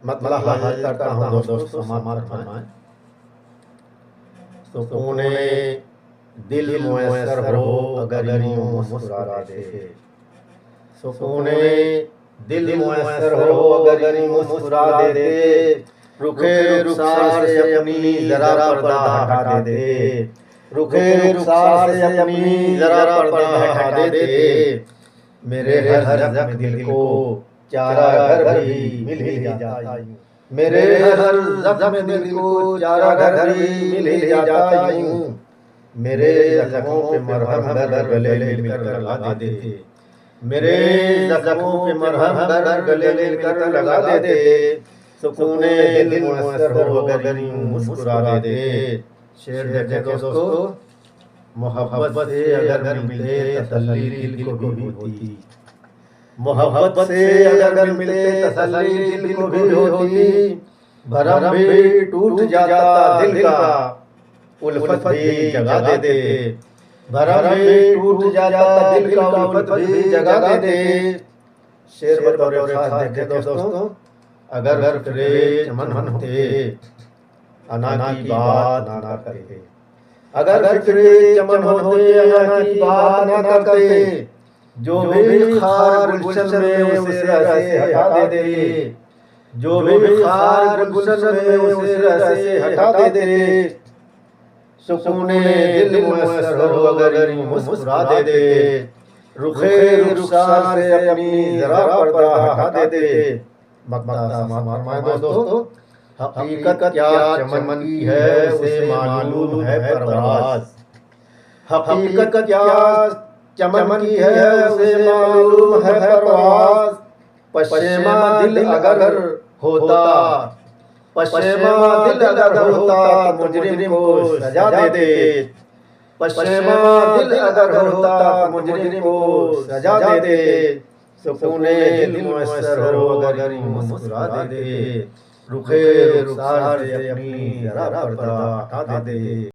मतलब हाजिर करता हूँ दोस्तों, समाप्त फरमाएं। सुकूने दिल मुयस्सर हो अगर यूं मुस्कुरा दे। सुकूने दिल मुयस्सर हो अगर यूं मुस्कुरा देते। रुखे रुखसार से अपनी जरा पर्दा हटा देते। रुखे रुखसार से अपनी जरा पर्दा हटा देते। मेरे हर जख्म दिल को चारा घर भी मिल ही जाता यूं। मेरे हर जख्म दिल को चारा घर भी मिल ही जाता यूं। मेरे जख्मों पे मरहम दर गले मिलकर लगा देते। मेरे जख्मों पे मरहम दर गले मिलकर लगा देते। सुकूने दिल मुयस्सर हो अगर यूं मुस्कुरा देते। शेर देखें दोस्तों, मोहब्बत से अगर मिलते तसल्ली दिल को भी होती। मोहब्बत से अगर मिलते तसल्ली दिल को भी होती। भरम भी टूट जाता दिल का, उल्फत भी जगा देते। भरम भी टूट जाता दिल का, उल्फत भी जगा देते। शेर बतौर खास देखे दोस्तों, अगर फिक्रे चमन होते अना की बात ना करते। अगर फिक्रे चमन होते अना की बात ना करते। जो भी खार गुलशन में उसे रसे हटा देते। जो भी खार गुलशन में उसे रसे हटा देते। सुकूने दिल मुयस्सर हो अगर यूं मुस्कुरा देते। रुखे रुखसार से अपनी जरा पर्दा हटा देते। मक्ता फरमाएं दोस्तों, हकीकत क्या चमन की है उसे मालूम है परवाज़। हकीकत क्या चमन की है उसे मालूम है परवाज़। पशेमा दिल अगर होता, पशेमा दिल अगर होता तो मुजरिम को सजा देते। पशेमा दिल अगर होता तो मुजरिम को सजा देते। सुकूने दिल मुयस्सर हो अगर यूं मुस्कुरा देते। रुखे रुखसार से अपनी जरा पर्दा हटा देते।